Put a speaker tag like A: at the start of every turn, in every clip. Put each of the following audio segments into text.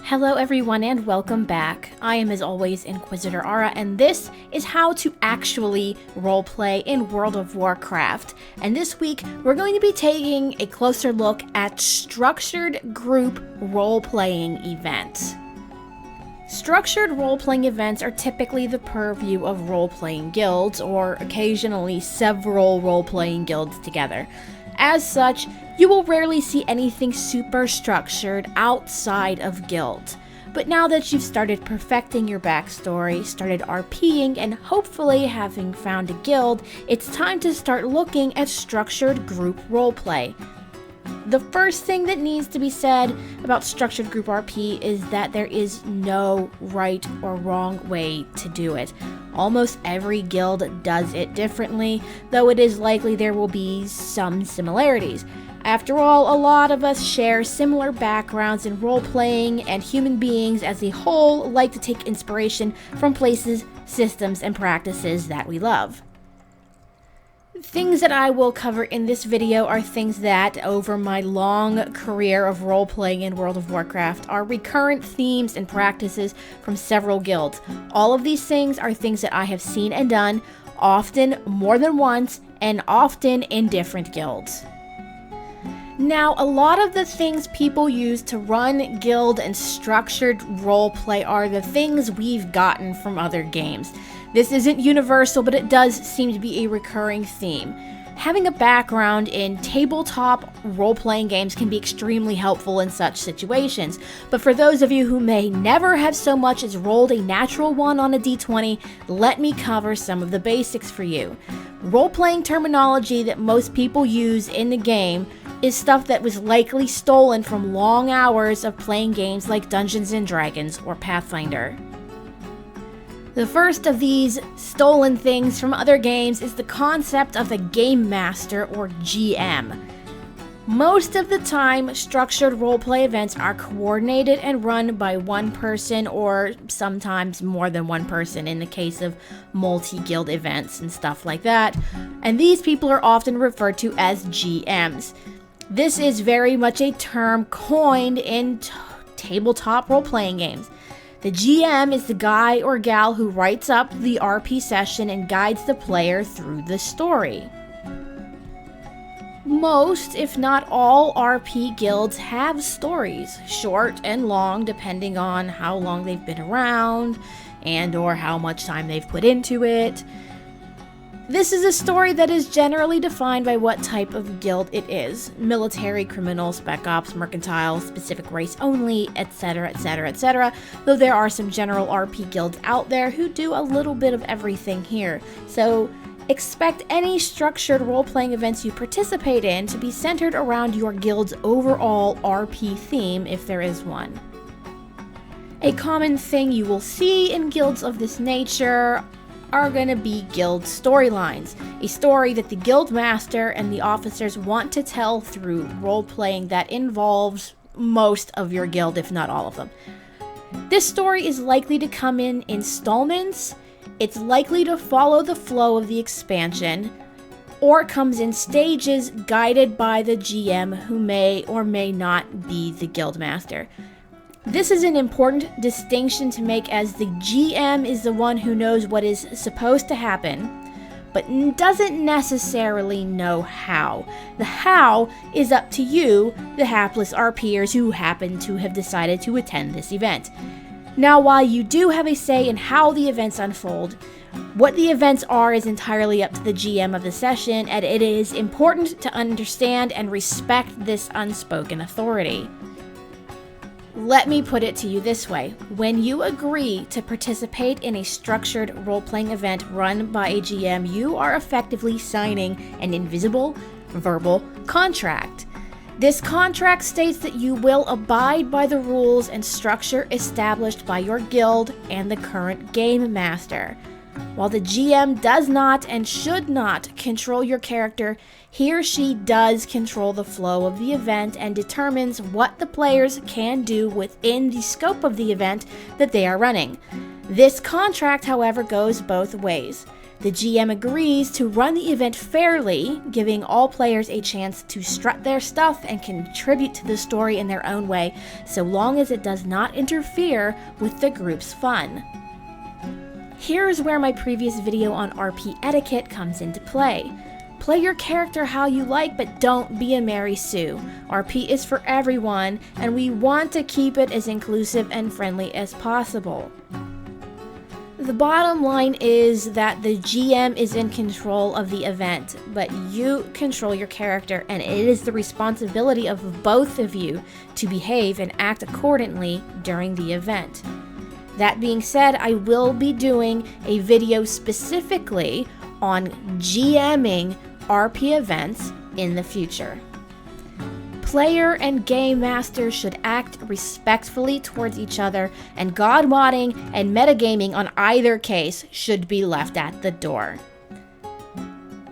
A: Hello everyone and welcome back. I am as always Inquisitor Ara, and this is how to actually roleplay in World of Warcraft. And this week we're going to be taking a closer look at structured group role-playing events. Structured role-playing events are typically the purview of role-playing guilds, or occasionally several role-playing guilds together. As such, you will rarely see anything super structured outside of guilds. But now that you've started perfecting your backstory, started RPing, and hopefully having found a guild, it's time to start looking at structured group roleplay. The first thing that needs to be said about structured group RP is that there is no right or wrong way to do it. Almost every guild does it differently, though it is likely there will be some similarities. After all, a lot of us share similar backgrounds in role-playing, and human beings as a whole like to take inspiration from places, systems, and practices that we love. Things that I will cover in this video are things that, over my long career of role-playing in World of Warcraft, are recurrent themes and practices from several guilds. All of these things are things that I have seen and done, often more than once, and often in different guilds. Now, a lot of the things people use to run guild and structured roleplay are the things we've gotten from other games. This isn't universal, but it does seem to be a recurring theme. Having a background in tabletop role-playing games can be extremely helpful in such situations, but for those of you who may never have so much as rolled a natural one on a d20, let me cover some of the basics for you. Role-playing terminology that most people use in the game is stuff that was likely stolen from long hours of playing games like Dungeons & Dragons or Pathfinder. The first of these stolen things from other games is the concept of the Game Master or GM. Most of the time, structured roleplay events are coordinated and run by one person, or sometimes more than one person in the case of multi-guild events and stuff like that, and these people are often referred to as GMs. This is very much a term coined in tabletop role-playing games. The GM is the guy or gal who writes up the RP session and guides the player through the story. Most, if not all, RP guilds have stories, short and long depending on how long they've been around and or how much time they've put into it. This is a story that is generally defined by what type of guild it is: military, criminal, spec ops, mercantile, specific race only, etc, etc, etc, though there are some general RP guilds out there who do a little bit of everything here. So expect any structured role-playing events you participate in to be centered around your guild's overall RP theme, if there is one. A common thing you will see in guilds of this nature are going to be guild storylines, a story that the guild master and the officers want to tell through role-playing that involves most of your guild, if not all of them. This story is likely to come in installments, it's likely to follow the flow of the expansion, or it comes in stages guided by the GM who may or may not be the guild master. This is an important distinction to make, as the GM is the one who knows what is supposed to happen, but doesn't necessarily know how. The how is up to you, the hapless RPers who happen to have decided to attend this event. Now, while you do have a say in how the events unfold, what the events are is entirely up to the GM of the session, and it is important to understand and respect this unspoken authority. Let me put it to you this way. When you agree to participate in a structured role-playing event run by a GM, you are effectively signing an invisible, verbal contract. This contract states that you will abide by the rules and structure established by your guild and the current game master. While the GM does not and should not control your character, he or she does control the flow of the event and determines what the players can do within the scope of the event that they are running. This contract, however, goes both ways. The GM agrees to run the event fairly, giving all players a chance to strut their stuff and contribute to the story in their own way, so long as it does not interfere with the group's fun. Here's where my previous video on RP etiquette comes into play. Play your character how you like, but don't be a Mary Sue. RP is for everyone, and we want to keep it as inclusive and friendly as possible. The bottom line is that the GM is in control of the event, but you control your character, and it is the responsibility of both of you to behave and act accordingly during the event. That being said, I will be doing a video specifically on GMing RP events in the future. Player and game masters should act respectfully towards each other, and god modding and metagaming on either case should be left at the door.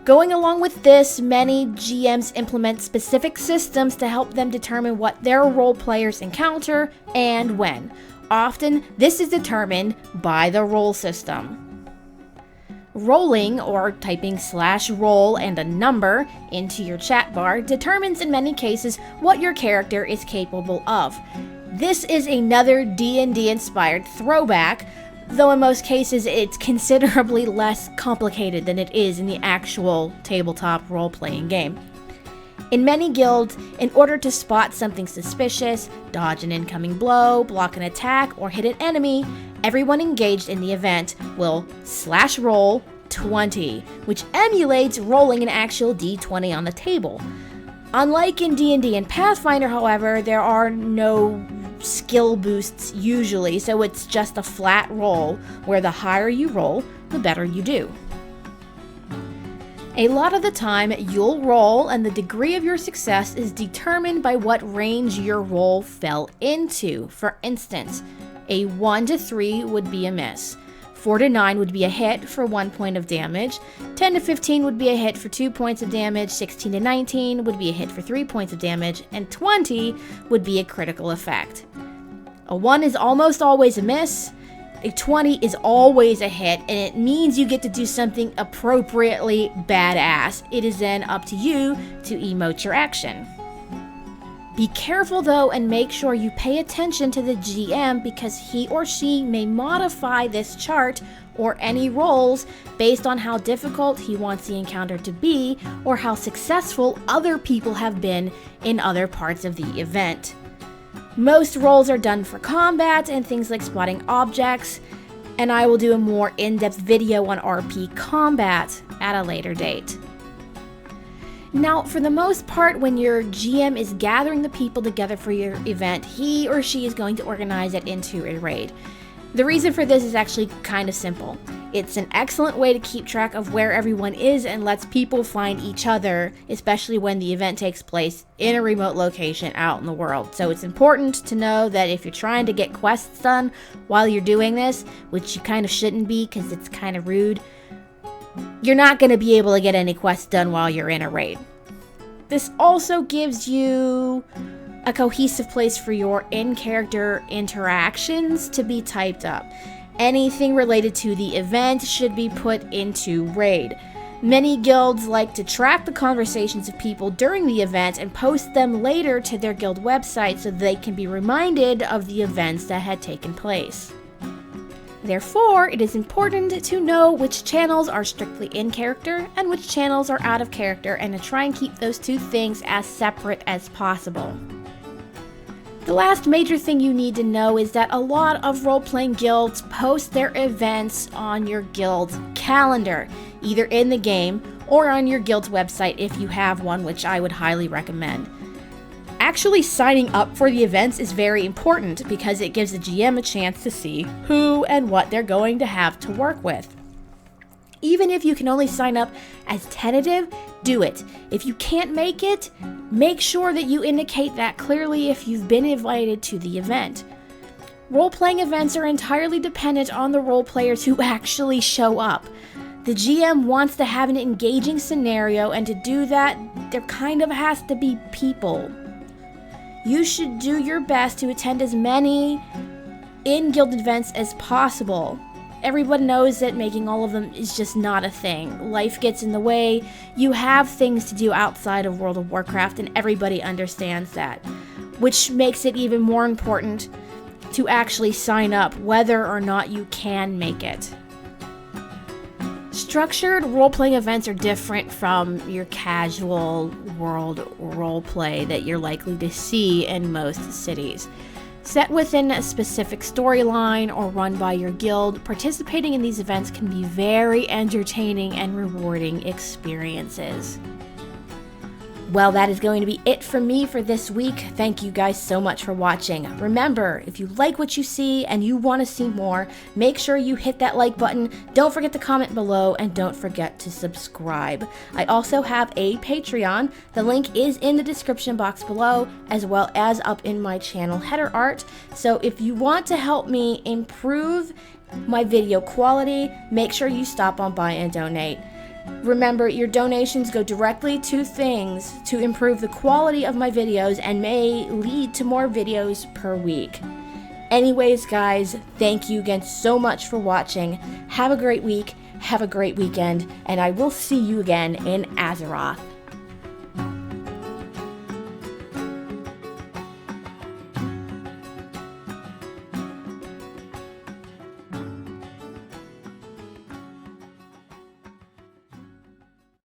A: Going along with this, many GMs implement specific systems to help them determine what their role players encounter and when. Often, this is determined by the role system. Rolling, or typing /roll and a number into your chat bar, determines in many cases what your character is capable of. This is another D&D inspired throwback, though in most cases it's considerably less complicated than it is in the actual tabletop role-playing game. In many guilds, in order to spot something suspicious, dodge an incoming blow, block an attack, or hit an enemy, everyone engaged in the event will /roll 20, which emulates rolling an actual d20 on the table. Unlike in D&D and Pathfinder, however, there are no skill boosts usually, so it's just a flat roll, where the higher you roll, the better you do. A lot of the time, you'll roll, and the degree of your success is determined by what range your roll fell into. For instance, a 1 to 3 would be a miss, 4 to 9 would be a hit for 1 point of damage, 10 to 15 would be a hit for 2 points of damage, 16 to 19 would be a hit for 3 points of damage, and 20 would be a critical effect. A 1 is almost always a miss, a 20 is always a hit, and it means you get to do something appropriately badass. It is then up to you to emote your action. Be careful though, and make sure you pay attention to the GM, because he or she may modify this chart or any rolls based on how difficult he wants the encounter to be, or how successful other people have been in other parts of the event. Most rolls are done for combat and things like spotting objects, and I will do a more in-depth video on RP combat at a later date. Now, for the most part, when your GM is gathering the people together for your event, he or she is going to organize it into a raid. The reason for this is actually kind of simple. It's an excellent way to keep track of where everyone is and lets people find each other, especially when the event takes place in a remote location out in the world. So it's important to know that if you're trying to get quests done while you're doing this, which you kind of shouldn't be because it's kind of rude, you're not going to be able to get any quests done while you're in a raid. This also gives you a cohesive place for your in-character interactions to be typed up. Anything related to the event should be put into raid. Many guilds like to track the conversations of people during the event and post them later to their guild website so they can be reminded of the events that had taken place. Therefore, it is important to know which channels are strictly in character and which channels are out of character, and to try and keep those two things as separate as possible. The last major thing you need to know is that a lot of role-playing guilds post their events on your guild's calendar, either in the game or on your guild's website if you have one, which I would highly recommend. Actually signing up for the events is very important because it gives the GM a chance to see who and what they're going to have to work with. Even if you can only sign up as tentative, do it. If you can't make it, make sure that you indicate that clearly if you've been invited to the event. Role-playing events are entirely dependent on the role players who actually show up. The GM wants to have an engaging scenario, and to do that, there kind of has to be people. You should do your best to attend as many in-guild events as possible. everyone knows that making all of them is just not a thing. Life gets in the way. You have things to do outside of World of Warcraft, and everybody understands that, which makes it even more important to actually sign up whether or not you can make it. Structured role-playing events are different from your casual world roleplay that you're likely to see in most cities. Set within a specific storyline or run by your guild, participating in these events can be very entertaining and rewarding experiences. Well, that is going to be it from me for this week. Thank you guys so much for watching. Remember, if you like what you see and you want to see more, make sure you hit that like button. Don't forget to comment below, and don't forget to subscribe. I also have a Patreon. The link is in the description box below, as well as up in my channel header art. So if you want to help me improve my video quality, make sure you stop on by and donate. Remember, your donations go directly to things to improve the quality of my videos and may lead to more videos per week. Anyways, guys, thank you again so much for watching. Have a great week, have a great weekend, and I will see you again in Azeroth.